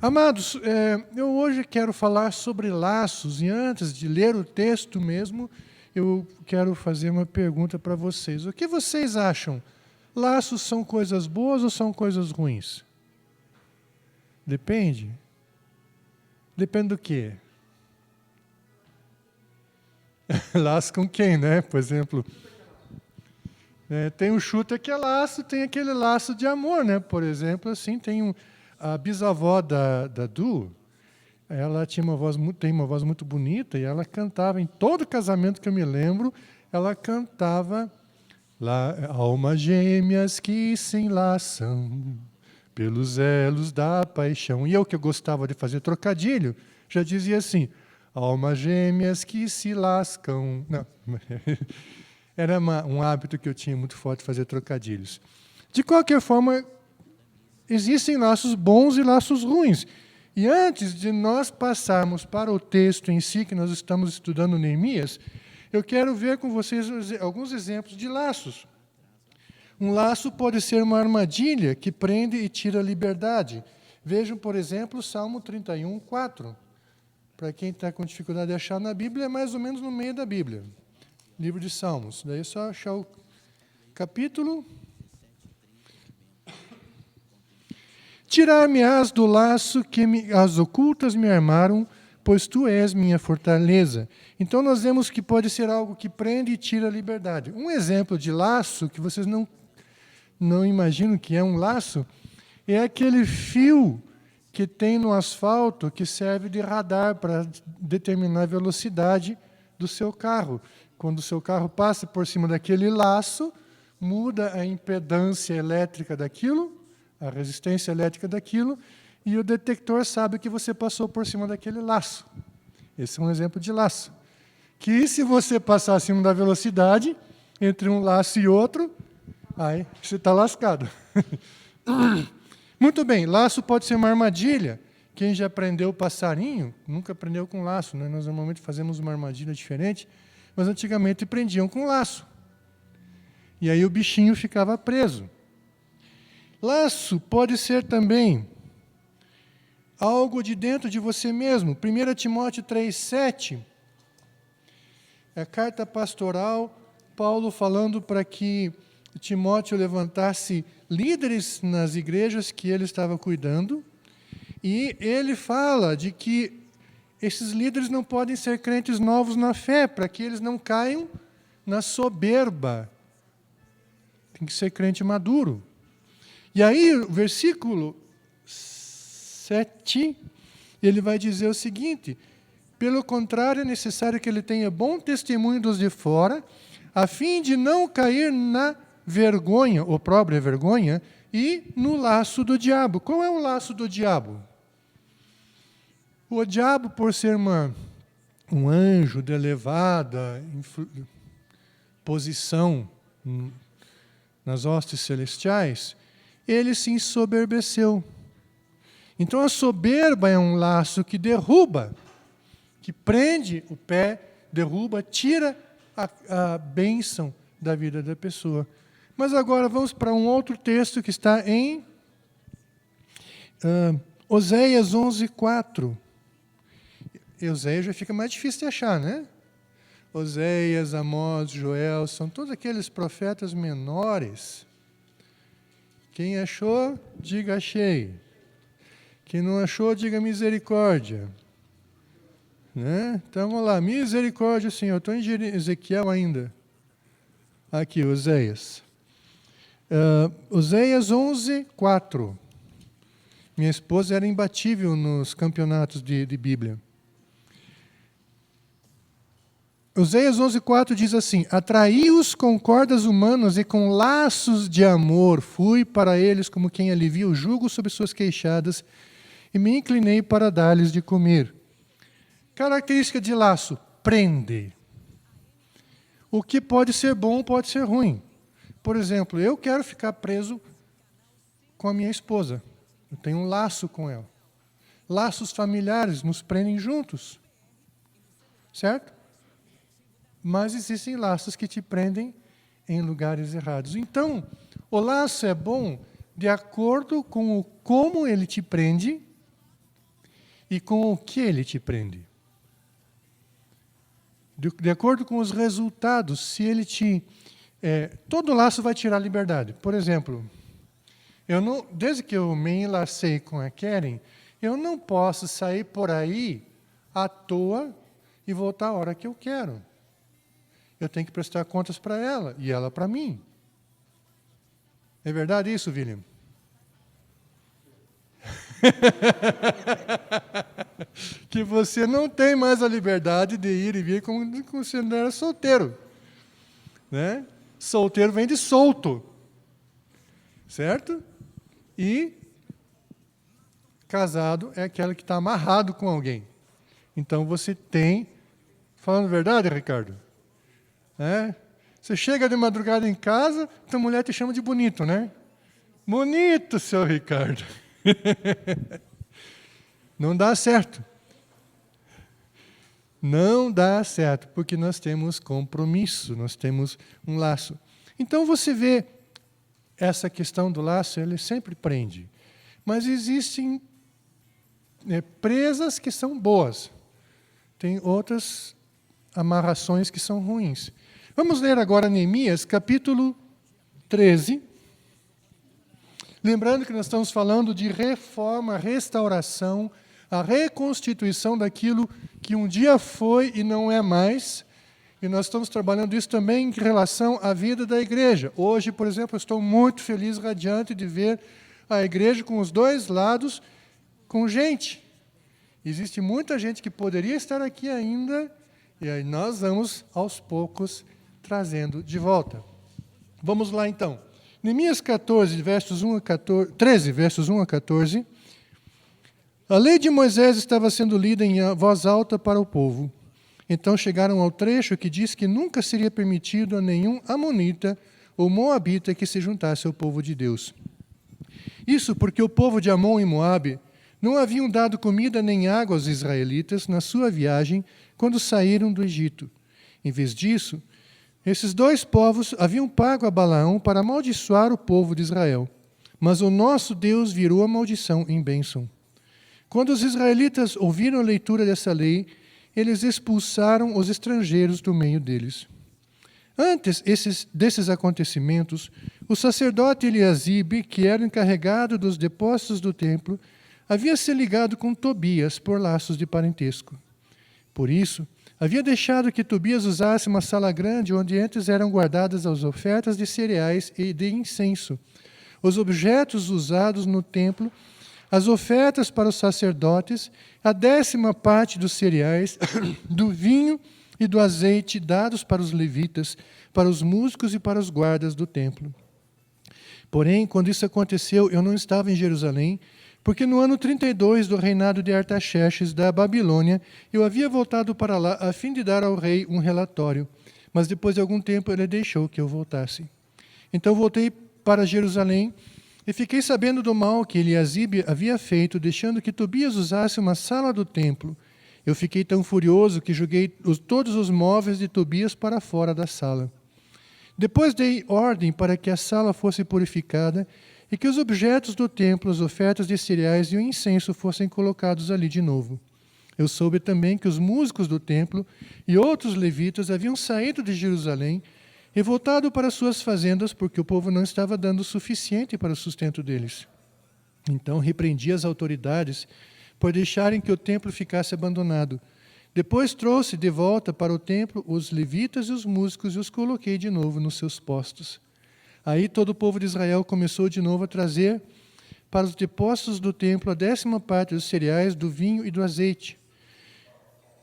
Amados, eu hoje quero falar sobre laços, e antes de ler o texto mesmo, eu quero fazer uma pergunta para vocês. O que vocês acham? Laços são coisas boas ou são coisas ruins? Depende. Depende do quê? Laço com quem, né? Por exemplo, tem um chuta que é laço, tem aquele laço de amor, né? Por exemplo, assim, a bisavó da Du, ela tem uma voz muito bonita, e ela cantava, em todo casamento que eu me lembro, ela cantava lá, almas gêmeas que se enlaçam pelos elos da paixão. E eu, que gostava de fazer trocadilho, já dizia assim, almas gêmeas que se lascam. Não. Era um hábito que eu tinha muito forte de fazer trocadilhos. De qualquer forma, existem laços bons e laços ruins. E antes de nós passarmos para o texto em si, que nós estamos estudando Neemias, eu quero ver com vocês alguns exemplos de laços. Um laço pode ser uma armadilha que prende e tira a liberdade. Vejam, por exemplo, Salmo 31, 4. Para quem está com dificuldade de achar na Bíblia, é mais ou menos no meio da Bíblia. Livro de Salmos. Daí é só achar o capítulo. Tirar-me-ás do laço que as ocultas me armaram, pois tu és minha fortaleza. Então nós vemos que pode ser algo que prende e tira a liberdade. Um exemplo de laço, que vocês não imaginam que é um laço, é aquele fio que tem no asfalto que serve de radar para determinar a velocidade do seu carro. Quando o seu carro passa por cima daquele laço, muda a impedância elétrica daquilo, a resistência elétrica daquilo, e o detector sabe que você passou por cima daquele laço. Esse é um exemplo de laço. Que se você passar acima da velocidade, entre um laço e outro, aí você está lascado. Muito bem, laço pode ser uma armadilha. Quem já aprendeu passarinho, nunca aprendeu com laço, né? Nós normalmente fazemos uma armadilha diferente, mas antigamente prendiam com laço. E aí o bichinho ficava preso. Laço pode ser também algo de dentro de você mesmo. 1 Timóteo 3,7, é a carta pastoral, Paulo falando para que Timóteo levantasse líderes nas igrejas que ele estava cuidando, e ele fala de que esses líderes não podem ser crentes novos na fé, para que eles não caiam na soberba. Tem que ser crente maduro. E aí, o versículo 7, ele vai dizer o seguinte: pelo contrário, é necessário que ele tenha bom testemunho dos de fora, a fim de não cair na vergonha, opróbria vergonha, e no laço do diabo. Qual é o laço do diabo? O diabo, por ser um anjo de elevada posição nas hostes celestiais, ele se ensoberbeceu. Então a soberba é um laço que derruba, que prende o pé, derruba, tira a bênção da vida da pessoa. Mas agora vamos para um outro texto que está em Oséias 11, 4. Oséias já fica mais difícil de achar, né? Oséias, Amós, Joel, são todos aqueles profetas menores. Quem achou, diga achei. Quem não achou, diga misericórdia. Né? Então vamos lá, misericórdia, Senhor. Estou em Ezequiel ainda. Aqui, Oséias. Oséias 11, 4. Minha esposa era imbatível nos campeonatos de Bíblia. Oséias 11, 4 diz assim: atraí-os com cordas humanas e com laços de amor, fui para eles como quem alivia o jugo sobre suas queixadas, e me inclinei para dar-lhes de comer. Característica de laço: prende. O que pode ser bom pode ser ruim. Por exemplo, eu quero ficar preso com a minha esposa. Eu tenho um laço com ela. Laços familiares nos prendem juntos. Certo? Mas existem laços que te prendem em lugares errados. Então, o laço é bom de acordo com como ele te prende e com o que ele te prende. De acordo com os resultados, se ele te... todo laço vai tirar liberdade. Por exemplo, desde que eu me enlacei com a Karen, eu não posso sair por aí à toa e voltar a hora que eu quero. Eu tenho que prestar contas para ela e ela para mim. É verdade isso, William? Que você não tem mais a liberdade de ir e vir como você não era solteiro. Né? Solteiro vem de solto. Certo? E casado é aquele que está amarrado com alguém. Então você tem... Falando a verdade, Ricardo? Você chega de madrugada em casa, tua mulher te chama de bonito, né? Bonito, seu Ricardo. Não dá certo. Não dá certo, porque nós temos compromisso, nós temos um laço. Então você vê essa questão do laço, ele sempre prende. Mas existem presas que são boas. Tem outras amarrações que são ruins. Vamos ler agora Neemias, capítulo 13. Lembrando que nós estamos falando de reforma, restauração, a reconstituição daquilo que um dia foi e não é mais. E nós estamos trabalhando isso também em relação à vida da igreja. Hoje, por exemplo, eu estou muito feliz, radiante, de ver a igreja com os dois lados, com gente. Existe muita gente que poderia estar aqui ainda, e aí nós vamos, aos poucos, trazendo de volta. Vamos lá, então. Neemias 13, versos 1 a 14. A lei de Moisés estava sendo lida em voz alta para o povo. Então chegaram ao trecho que diz que nunca seria permitido a nenhum amonita ou moabita que se juntasse ao povo de Deus. Isso porque o povo de Amon e Moabe não haviam dado comida nem água aos israelitas na sua viagem quando saíram do Egito. Em vez disso, esses dois povos haviam pago a Balaão para amaldiçoar o povo de Israel. Mas o nosso Deus virou a maldição em bênção. Quando os israelitas ouviram a leitura dessa lei, eles expulsaram os estrangeiros do meio deles. Antes desses acontecimentos, o sacerdote Eliasibe, que era o encarregado dos depósitos do templo, havia se ligado com Tobias por laços de parentesco. Por isso, havia deixado que Tobias usasse uma sala grande onde antes eram guardadas as ofertas de cereais e de incenso, os objetos usados no templo, as ofertas para os sacerdotes, a 10ª parte dos cereais, do vinho e do azeite dados para os levitas, para os músicos e para os guardas do templo. Porém, quando isso aconteceu, eu não estava em Jerusalém, porque no ano 32 do reinado de Artaxerxes da Babilônia, eu havia voltado para lá a fim de dar ao rei um relatório, mas depois de algum tempo ele deixou que eu voltasse. Então voltei para Jerusalém e fiquei sabendo do mal que Eliasibe havia feito, deixando que Tobias usasse uma sala do templo. Eu fiquei tão furioso que joguei todos os móveis de Tobias para fora da sala. Depois dei ordem para que a sala fosse purificada e que os objetos do templo, as ofertas de cereais e o incenso fossem colocados ali de novo. Eu soube também que os músicos do templo e outros levitas haviam saído de Jerusalém e voltado para suas fazendas, porque o povo não estava dando o suficiente para o sustento deles. Então repreendi as autoridades por deixarem que o templo ficasse abandonado. Depois trouxe de volta para o templo os levitas e os músicos e os coloquei de novo nos seus postos. Aí todo o povo de Israel começou de novo a trazer para os depósitos do templo a 10ª parte dos cereais, do vinho e do azeite.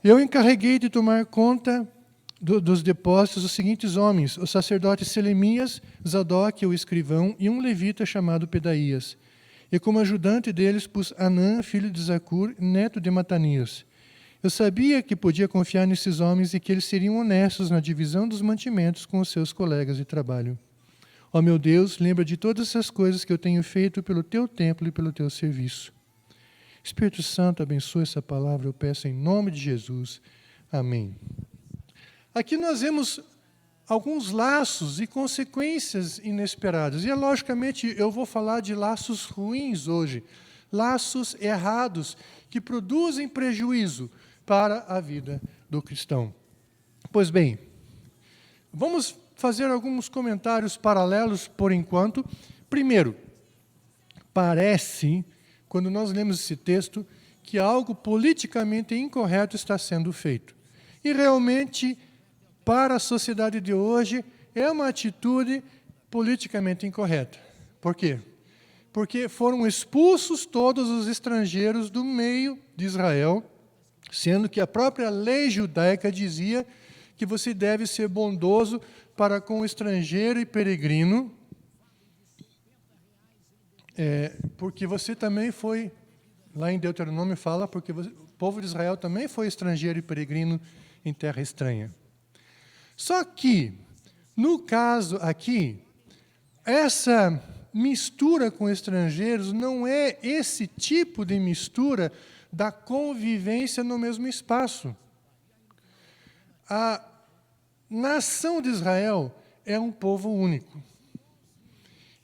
Eu encarreguei de tomar conta dos depósitos os seguintes homens: o sacerdote Selemias, Zadok, o escrivão, e um levita chamado Pedaías. E como ajudante deles pus Anã, filho de Zacur, neto de Matanias. Eu sabia que podia confiar nesses homens e que eles seriam honestos na divisão dos mantimentos com os seus colegas de trabalho. Ó meu Deus, lembra de todas essas coisas que eu tenho feito pelo teu templo e pelo teu serviço. Espírito Santo, abençoe essa palavra, eu peço em nome de Jesus. Amém. Aqui nós vemos alguns laços e consequências inesperadas. E, logicamente, eu vou falar de laços ruins hoje. laços errados que produzem prejuízo para a vida do cristão. Pois bem, vamos fazer alguns comentários paralelos por enquanto. Primeiro, parece, quando nós lemos esse texto, que algo politicamente incorreto está sendo feito. E realmente, para a sociedade de hoje, é uma atitude politicamente incorreta. Por quê? Porque foram expulsos todos os estrangeiros do meio de Israel, sendo que a própria lei judaica dizia que você deve ser bondoso para com o estrangeiro e peregrino, porque você também foi, lá em Deuteronômio fala, porque o povo de Israel também foi estrangeiro e peregrino em terra estranha. Só que, no caso aqui, essa mistura com estrangeiros não é esse tipo de mistura da convivência no mesmo espaço. A nação de Israel é um povo único.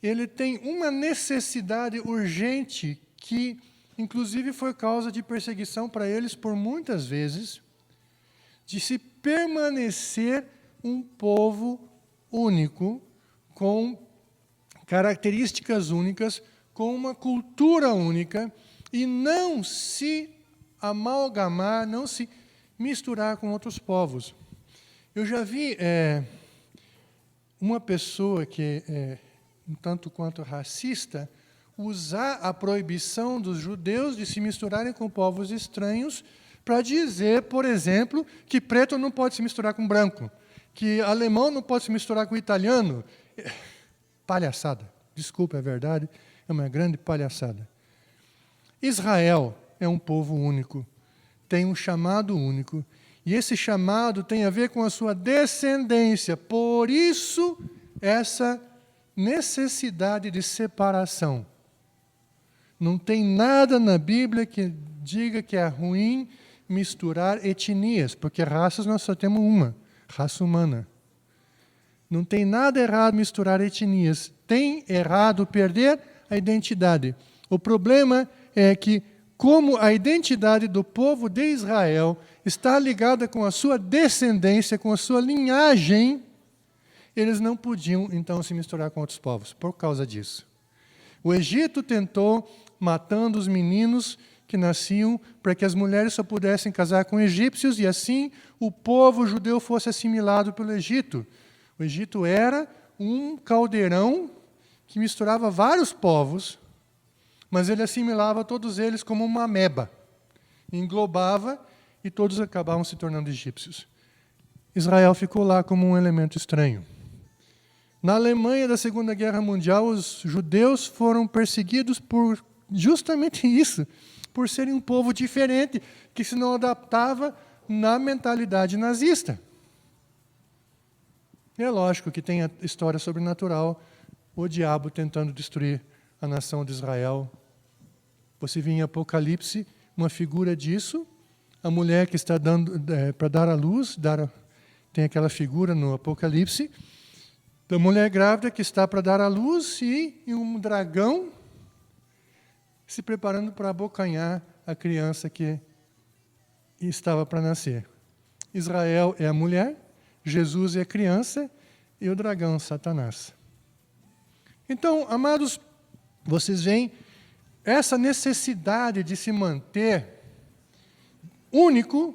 Ele tem uma necessidade urgente que, inclusive, foi causa de perseguição para eles por muitas vezes, de se permanecer um povo único, com características únicas, com uma cultura única, e não se amalgamar, não se misturar com outros povos. Eu já vi uma pessoa que é um tanto quanto racista usar a proibição dos judeus de se misturarem com povos estranhos para dizer, por exemplo, que preto não pode se misturar com branco, que alemão não pode se misturar com italiano. Palhaçada. Desculpa, é verdade, é uma grande palhaçada. Israel é um povo único, tem um chamado único, e esse chamado tem a ver com a sua descendência. Por isso, essa necessidade de separação. Não tem nada na Bíblia que diga que é ruim misturar etnias, porque raças nós só temos uma, raça humana. Não tem nada errado misturar etnias. Tem errado perder a identidade. O problema é que, como a identidade do povo de Israel está ligada com a sua descendência, com a sua linhagem, eles não podiam, então, se misturar com outros povos, por causa disso. O Egito tentou, matando os meninos que nasciam, para que as mulheres só pudessem casar com egípcios, e assim o povo judeu fosse assimilado pelo Egito. O Egito era um caldeirão que misturava vários povos, mas ele assimilava todos eles como uma ameba. Englobava e todos acabavam se tornando egípcios. Israel ficou lá como um elemento estranho. Na Alemanha da Segunda Guerra Mundial, os judeus foram perseguidos por justamente isso, por serem um povo diferente, que se não adaptava na mentalidade nazista. E é lógico que tem a história sobrenatural, o diabo tentando destruir a nação de Israel. Você vê em Apocalipse uma figura disso, a mulher que está dando para dar à luz, tem aquela figura no Apocalipse, da mulher grávida que está para dar à luz e um dragão se preparando para abocanhar a criança que estava para nascer. Israel é a mulher, Jesus é a criança e o dragão, Satanás. Então, amados, vocês veem essa necessidade de se manter único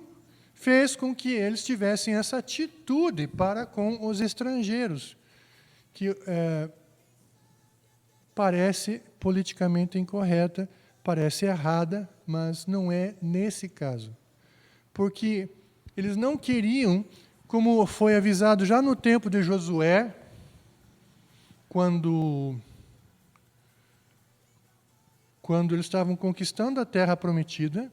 fez com que eles tivessem essa atitude para com os estrangeiros, que parece politicamente incorreta, parece errada, mas não é nesse caso. Porque eles não queriam, como foi avisado já no tempo de Josué, quando eles estavam conquistando a terra prometida,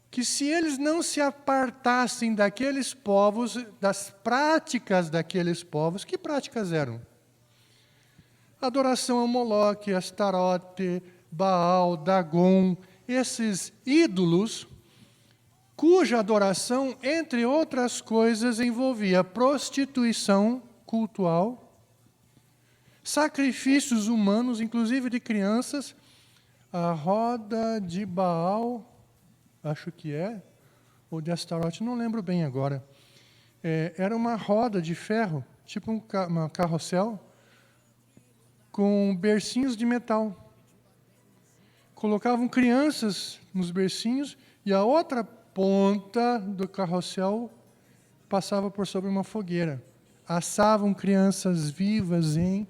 que se eles não se apartassem daqueles povos, das práticas daqueles povos, que práticas eram? Adoração a Moloque, Astarote, Baal, Dagon, esses ídolos, cuja adoração, entre outras coisas, envolvia prostituição cultual, sacrifícios humanos, inclusive de crianças, a roda de Baal, acho que ou de Astarote, não lembro bem agora. Era uma roda de ferro, tipo uma carrossel, com bercinhos de metal. Colocavam crianças nos bercinhos e a outra ponta do carrossel passava por sobre uma fogueira. Assavam crianças vivas em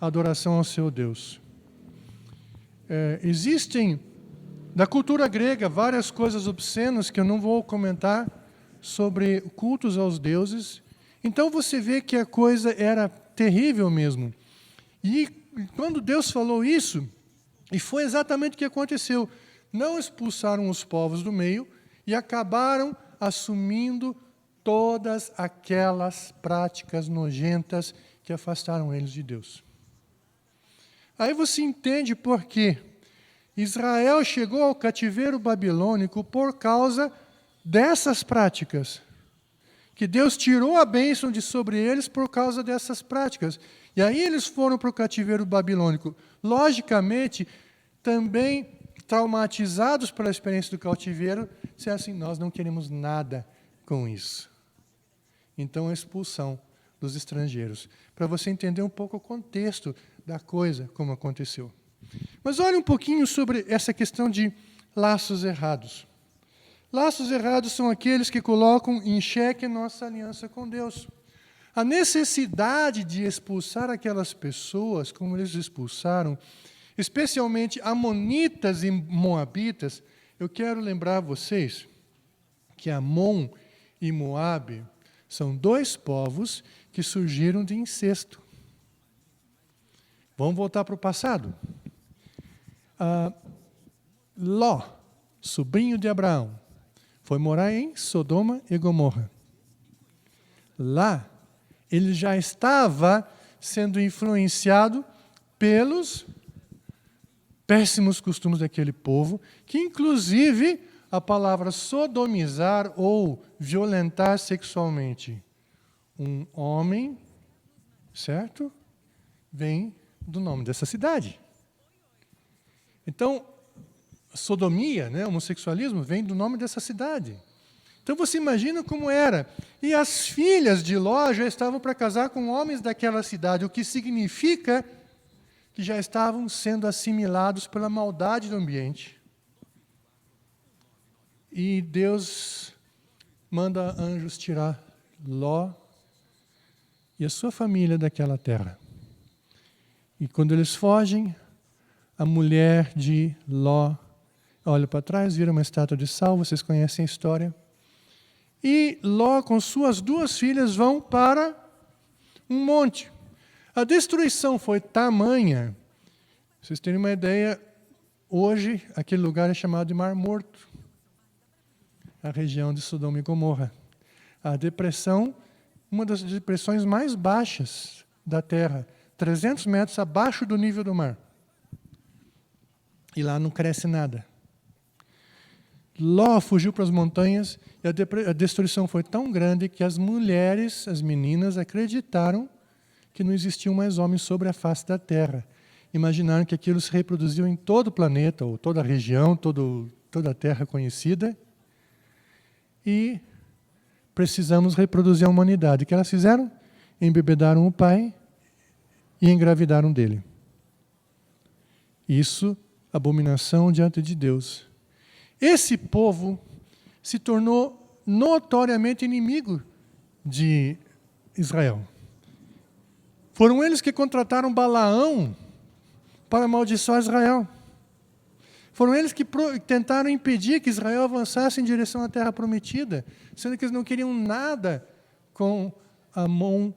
adoração ao seu Deus. Existem, da cultura grega, várias coisas obscenas que eu não vou comentar sobre cultos aos deuses. Então você vê que a coisa era terrível mesmo. E quando Deus falou isso, e foi exatamente o que aconteceu, não expulsaram os povos do meio e acabaram assumindo todas aquelas práticas nojentas que afastaram eles de Deus. Aí você entende por que Israel chegou ao cativeiro babilônico por causa dessas práticas. Que Deus tirou a bênção de sobre eles por causa dessas práticas. E aí eles foram para o cativeiro babilônico. Logicamente, também traumatizados pela experiência do cativeiro, disseram assim, nós não queremos nada com isso. Então, a expulsão dos estrangeiros. Para você entender um pouco o contexto da coisa, como aconteceu. Mas olhe um pouquinho sobre essa questão de laços errados. Laços errados são aqueles que colocam em xeque nossa aliança com Deus. A necessidade de expulsar aquelas pessoas, como eles expulsaram, especialmente amonitas e moabitas, eu quero lembrar vocês que Amon e Moabe são dois povos que surgiram de incesto. Vamos voltar para o passado. Ló, sobrinho de Abraão, foi morar em Sodoma e Gomorra. Lá, ele já estava sendo influenciado pelos péssimos costumes daquele povo, que inclusive a palavra sodomizar ou violentar sexualmente um homem, certo? Vem do nome dessa cidade. Então, sodomia, homossexualismo, vem do nome dessa cidade. Então você imagina como era. E as filhas de Ló já estavam para casar com homens daquela cidade, o que significa que já estavam sendo assimilados pela maldade do ambiente. E Deus manda anjos tirar Ló e a sua família daquela terra. E quando eles fogem, a mulher de Ló olha para trás, vira uma estátua de sal, vocês conhecem a história. E Ló, com suas duas filhas, vão para um monte. A destruição foi tamanha, vocês terem uma ideia, hoje aquele lugar é chamado de Mar Morto, a região de Sodoma e Gomorra. A depressão, uma das depressões mais baixas da Terra, 300 metros abaixo do nível do mar. E lá não cresce nada. Ló fugiu para as montanhas e a destruição foi tão grande que as mulheres, as meninas, acreditaram que não existiam mais homens sobre a face da terra. Imaginaram que aquilo se reproduziu em todo o planeta, ou toda a região, toda a terra conhecida. E precisamos reproduzir a humanidade. O que elas fizeram? Embebedaram o pai e engravidaram dele. Isso, abominação diante de Deus. Esse povo se tornou notoriamente inimigo de Israel. Foram eles que contrataram Balaão para amaldiçoar Israel. Foram eles que tentaram impedir que Israel avançasse em direção à terra prometida, sendo que eles não queriam nada com Amon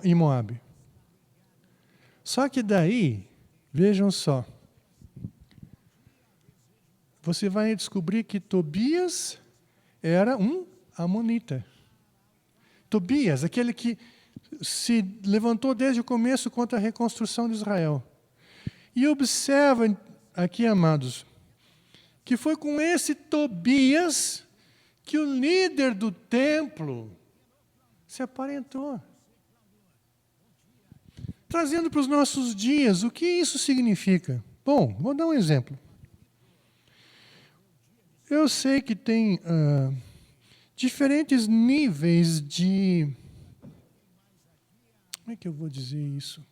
e Moabe. Só que daí, vejam só, você vai descobrir que Tobias era um amonita. Tobias, aquele que se levantou desde o começo contra a reconstrução de Israel. E observa aqui, amados, que foi com esse Tobias que o líder do templo se aparentou. Trazendo para os nossos dias, o que isso significa? Bom, vou dar um exemplo. Eu sei que tem diferentes níveis de... Como é que eu vou dizer isso?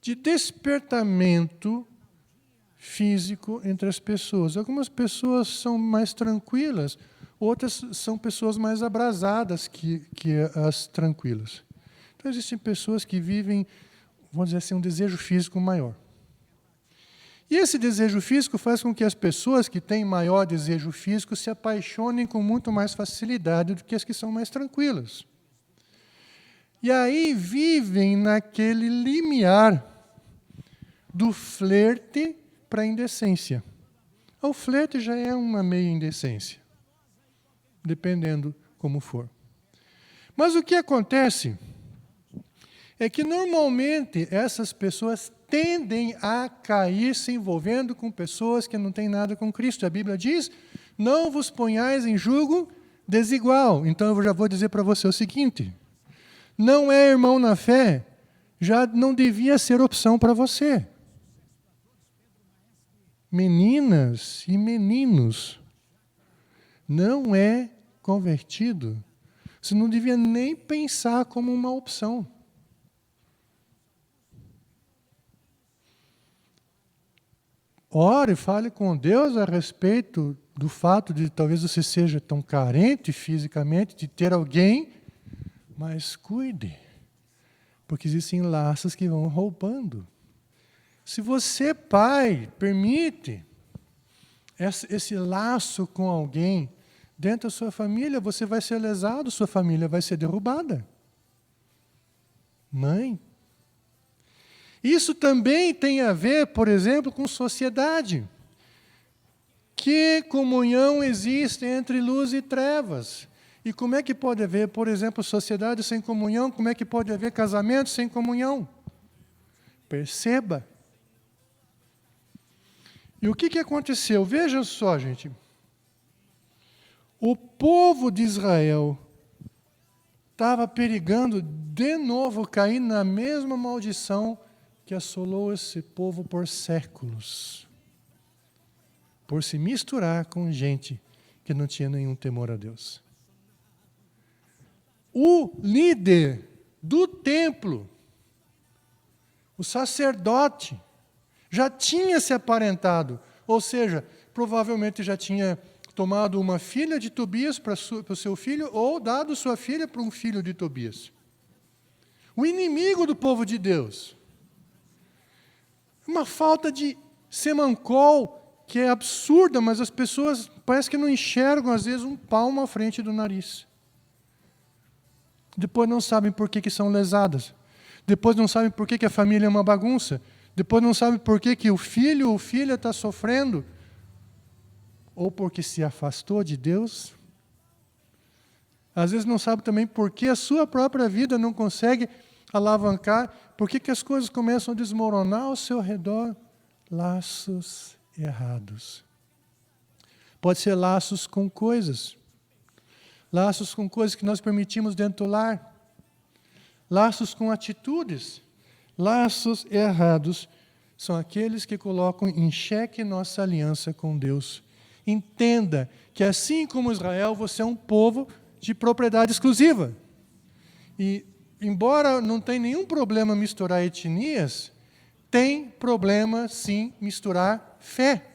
De despertamento físico entre as pessoas. Algumas pessoas são mais tranquilas, outras são pessoas mais abrasadas que as tranquilas. Então, existem pessoas que vivem, vamos dizer assim, um desejo físico maior. E esse desejo físico faz com que as pessoas que têm maior desejo físico se apaixonem com muito mais facilidade do que as que são mais tranquilas. E aí vivem naquele limiar do flerte para a indecência. O flerte já é uma meia indecência, dependendo como for. Mas o que acontece é que, normalmente, essas pessoas tendem a cair se envolvendo com pessoas que não têm nada com Cristo. A Bíblia diz, não vos ponhais em julgo desigual. Então, eu já vou dizer para você o seguinte, não é irmão na fé, já não devia ser opção para você. Meninas e meninos, não é convertido. Você não devia nem pensar como uma opção. Ore, fale com Deus a respeito do fato de talvez você seja tão carente fisicamente de ter alguém, mas cuide, porque existem laços que vão roubando. Se você, pai, permite esse laço com alguém dentro da sua família, você vai ser lesado, sua família vai ser derrubada. Mãe. Isso também tem a ver, por exemplo, com sociedade. Que comunhão existe entre luz e trevas? E como é que pode haver, por exemplo, sociedade sem comunhão? Como é que pode haver casamento sem comunhão? Perceba. E o que aconteceu? Veja só, gente. O povo de Israel estava perigando de novo cair na mesma maldição que assolou esse povo por séculos, por se misturar com gente que não tinha nenhum temor a Deus. O líder do templo, o sacerdote, já tinha se aparentado, ou seja, provavelmente já tinha tomado uma filha de Tobias para o seu filho, ou dado sua filha para um filho de Tobias. O inimigo do povo de Deus. Uma falta de semancol que é absurda, mas as pessoas parece que não enxergam, às vezes, um palmo à frente do nariz. Depois não sabem por que são lesadas. Depois não sabem por que a família é uma bagunça. Depois não sabem por que o filho ou filha está sofrendo. Ou porque se afastou de Deus. Às vezes não sabe também por que a sua própria vida não consegue alavancar. Por que as coisas começam a desmoronar ao seu redor? Laços errados. Pode ser laços com coisas. Laços com coisas que nós permitimos dentro do lar. Laços com atitudes. Laços errados são aqueles que colocam em xeque nossa aliança com Deus. Entenda que, assim como Israel, você é um povo de propriedade exclusiva. E, embora não tenha nenhum problema misturar etnias, tem problema, sim, misturar fé,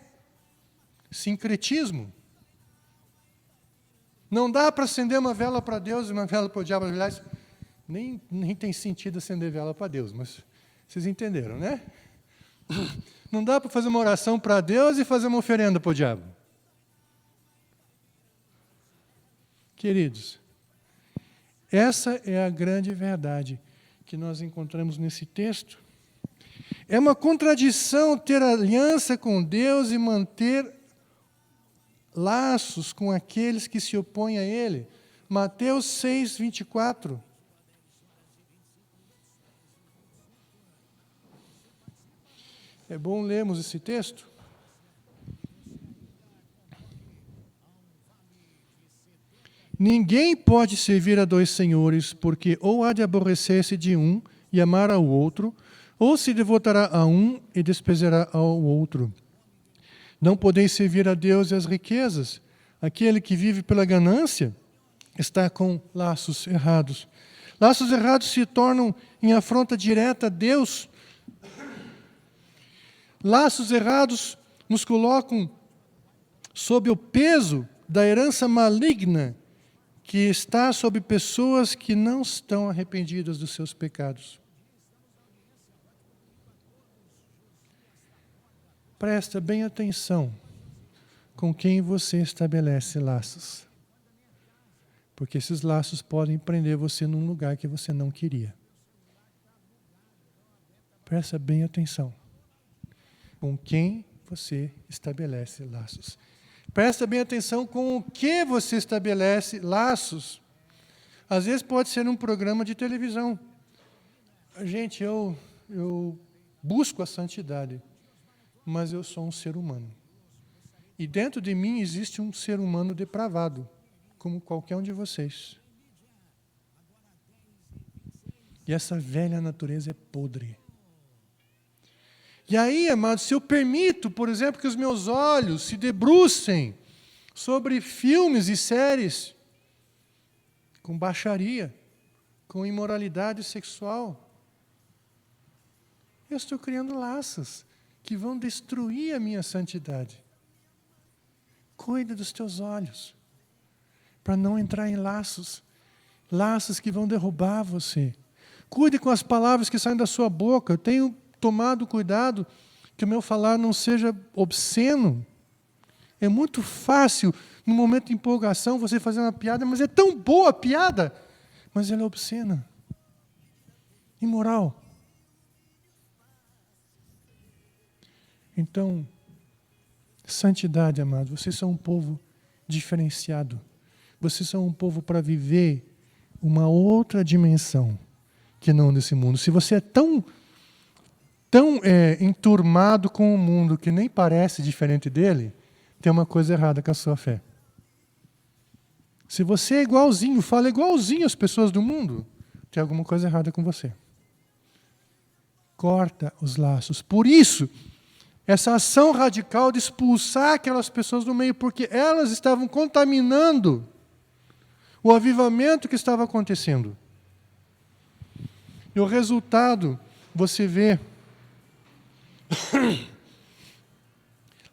sincretismo. Não dá para acender uma vela para Deus e uma vela para o diabo. Aliás, nem tem sentido acender vela para Deus, mas vocês entenderam, né? Não dá para fazer uma oração para Deus e fazer uma oferenda para o diabo. Queridos, essa é a grande verdade que nós encontramos nesse texto. É uma contradição ter aliança com Deus e manter laços com aqueles que se opõem a Ele. Mateus 6, 24. É bom lermos esse texto. Ninguém pode servir a dois senhores, porque ou há de aborrecer-se de um e amar ao outro, Ou se devotará a um e desprezará ao outro. Não podeis servir a Deus e as riquezas. Aquele que vive pela ganância está com laços errados. Laços errados se tornam em afronta direta a Deus. Laços errados nos colocam sob o peso da herança maligna que está sobre pessoas que não estão arrependidas dos seus pecados. Presta bem atenção com quem você estabelece laços. Porque esses laços podem prender você num lugar que você não queria. Presta bem atenção com quem você estabelece laços. Presta bem atenção com o que você estabelece laços. Às vezes pode ser um programa de televisão. Gente, eu busco a santidade, mas eu sou um ser humano. E dentro de mim existe um ser humano depravado, como qualquer um de vocês. E essa velha natureza é podre. E aí, amados, se eu permito, por exemplo, que os meus olhos se debrucem sobre filmes e séries com baixaria, com imoralidade sexual, eu estou criando laços que vão destruir a minha santidade. Cuide dos teus olhos, para não entrar em laços que vão derrubar você. Cuide com as palavras que saem da sua boca. Eu tenho tomado cuidado que o meu falar não seja obsceno. É muito fácil, no momento de empolgação, você fazer uma piada, mas é tão boa a piada, mas ela é obscena, imoral. Então, santidade, amados, vocês são um povo diferenciado. Vocês são um povo para viver uma outra dimensão que não desse mundo. Se você é tão enturmado com o mundo que nem parece diferente dele, tem uma coisa errada com a sua fé. Se você é igualzinho, fala igualzinho às pessoas do mundo, tem alguma coisa errada com você. Corta os laços. Por isso, essa ação radical de expulsar aquelas pessoas do meio, porque elas estavam contaminando o avivamento que estava acontecendo. E o resultado, você vê,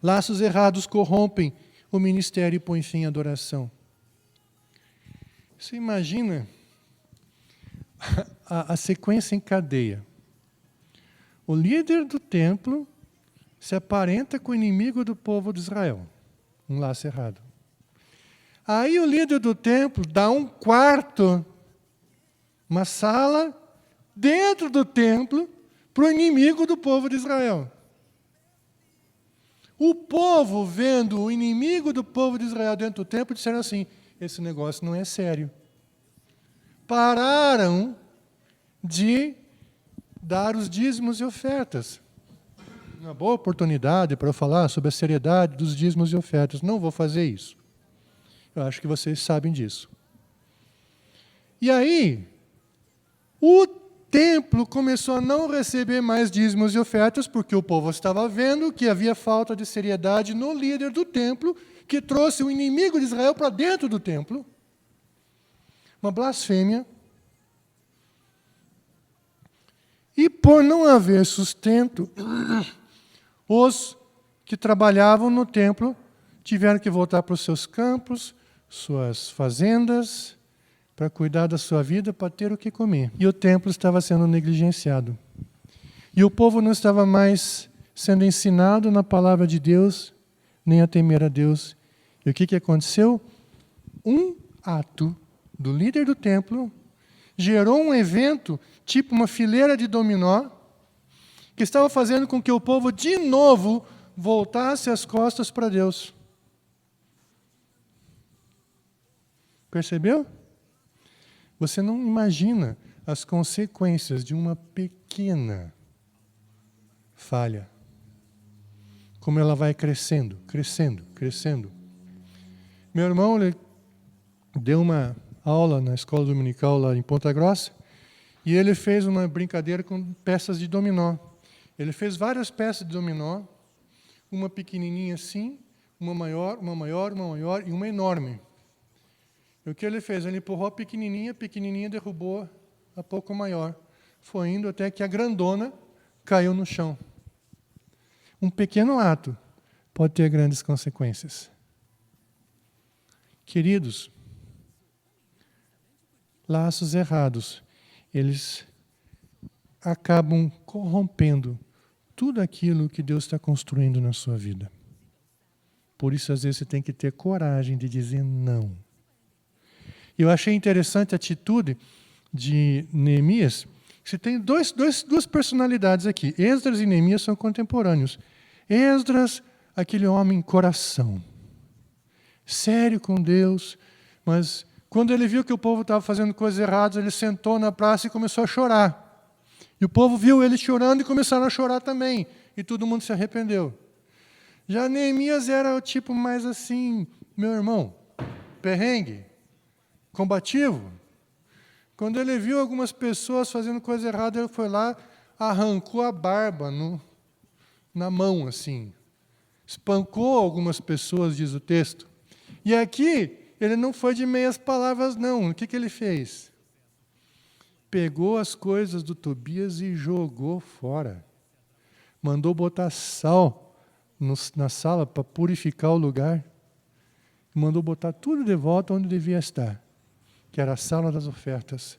laços errados corrompem o ministério e põem fim à adoração. Você imagina a sequência em cadeia. O líder do templo se aparenta com o inimigo do povo de Israel. Um laço errado. Aí o líder do templo dá um quarto, uma sala, dentro do templo, para o inimigo do povo de Israel. O povo, vendo o inimigo do povo de Israel dentro do templo, disseram assim, esse negócio não é sério. Pararam de dar os dízimos e ofertas. Uma boa oportunidade para eu falar sobre a seriedade dos dízimos e ofertas. Não vou fazer isso. Eu acho que vocês sabem disso. E aí, o templo começou a não receber mais dízimos e ofertas, porque o povo estava vendo que havia falta de seriedade no líder do templo, que trouxe o inimigo de Israel para dentro do templo. Uma blasfêmia. E por não haver sustento, os que trabalhavam no templo tiveram que voltar para os seus campos, suas fazendas, para cuidar da sua vida, para ter o que comer. E o templo estava sendo negligenciado. E o povo não estava mais sendo ensinado na palavra de Deus, nem a temer a Deus. E o que aconteceu? Um ato do líder do templo gerou um evento, tipo uma fileira de dominó, que estava fazendo com que o povo, de novo, voltasse as costas para Deus. Percebeu? Você não imagina as consequências de uma pequena falha. Como ela vai crescendo, crescendo, crescendo. Meu irmão ele deu uma aula na escola dominical lá em Ponta Grossa, E ele fez uma brincadeira com peças de dominó. Ele fez várias peças de dominó, uma pequenininha assim, uma maior, uma maior, uma maior e uma enorme. E o que ele fez? Ele empurrou a pequenininha derrubou a pouco maior. Foi indo até que a grandona caiu no chão. Um pequeno ato pode ter grandes consequências. Queridos, laços errados, eles acabam corrompendo tudo aquilo que Deus está construindo na sua vida. Por isso, às vezes, você tem que ter coragem de dizer não. Eu achei interessante a atitude de Neemias. Você tem duas personalidades aqui. Esdras e Neemias são contemporâneos. Esdras, aquele homem coração, sério com Deus, mas quando ele viu que o povo estava fazendo coisas erradas, ele sentou na praça e começou a chorar. E o povo viu ele chorando e começaram a chorar também. E todo mundo se arrependeu. Já Neemias era o tipo mais assim, meu irmão, perrengue, combativo. Quando ele viu algumas pessoas fazendo coisa errada, ele foi lá, arrancou a barba na mão, assim. Espancou algumas pessoas, diz o texto. E aqui, ele não foi de meias palavras, não. O que ele fez? Pegou as coisas do Tobias e jogou fora. Mandou botar sal na sala para purificar o lugar. Mandou botar tudo de volta onde devia estar, que era a sala das ofertas,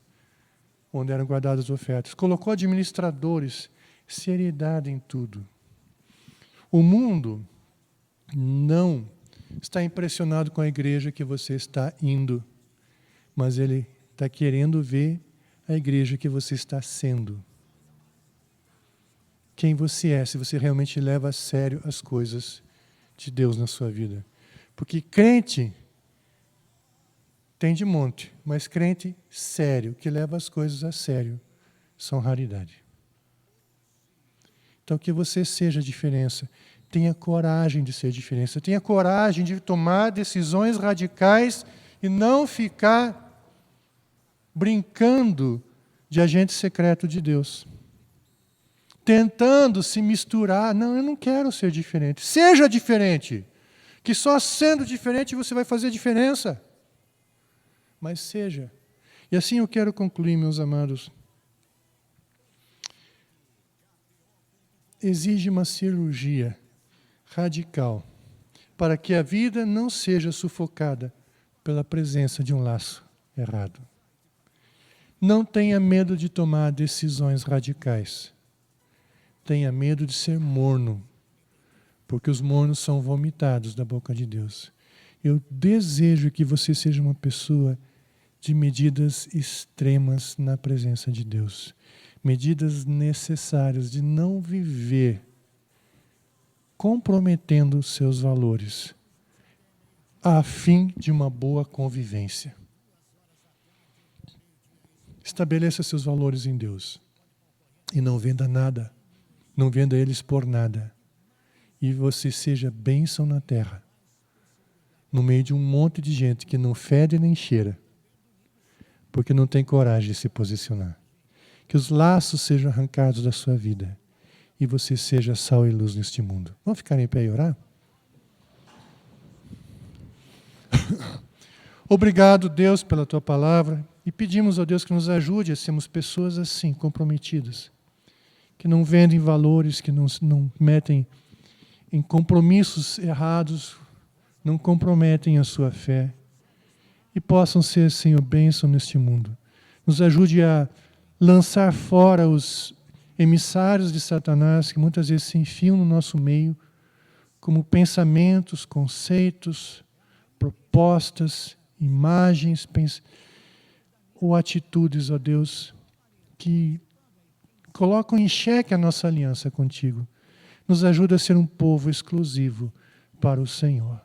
onde eram guardadas as ofertas. Colocou administradores, seriedade em tudo. O mundo não está impressionado com a igreja que você está indo, mas ele está querendo ver a igreja que você está sendo. Quem você é, se você realmente leva a sério as coisas de Deus na sua vida. Porque crente tem de monte, mas crente sério, que leva as coisas a sério, são raridade. Então que você seja a diferença. Tenha coragem de ser diferença. Tenha coragem de tomar decisões radicais e não ficar brincando de agente secreto de Deus. Tentando se misturar. Não, eu não quero ser diferente. Seja diferente. Que só sendo diferente você vai fazer diferença. Mas seja. E assim eu quero concluir, meus amados. Exige uma cirurgia radical para que a vida não seja sufocada pela presença de um laço errado. Não tenha medo de tomar decisões radicais. Tenha medo de ser morno, porque os mornos são vomitados da boca de Deus. Eu desejo que você seja uma pessoa de medidas extremas na presença de Deus. Medidas necessárias de não viver comprometendo seus valores a fim de uma boa convivência. Estabeleça seus valores em Deus e não venda nada, não venda eles por nada. E você seja bênção na terra, no meio de um monte de gente que não fede nem cheira, porque não tem coragem de se posicionar. Que os laços sejam arrancados da sua vida e você seja sal e luz neste mundo. Vamos ficar em pé e orar? Obrigado, Deus, pela Tua palavra e pedimos a Deus que nos ajude a sermos pessoas assim, comprometidas, que não vendem valores, que não metem em compromissos errados, não comprometem a sua fé e possam ser, Senhor, bênção neste mundo. Nos ajude a lançar fora os emissários de Satanás que muitas vezes se enfiam no nosso meio como pensamentos, conceitos, propostas, imagens, ou atitudes, ó Deus, que colocam em xeque a nossa aliança contigo. Nos ajuda a ser um povo exclusivo para o Senhor.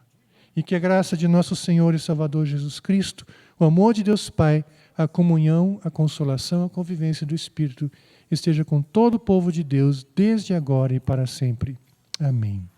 E que a graça de nosso Senhor e Salvador Jesus Cristo, o amor de Deus Pai, a comunhão, a consolação, a convivência do Espírito esteja com todo o povo de Deus, desde agora e para sempre. Amém.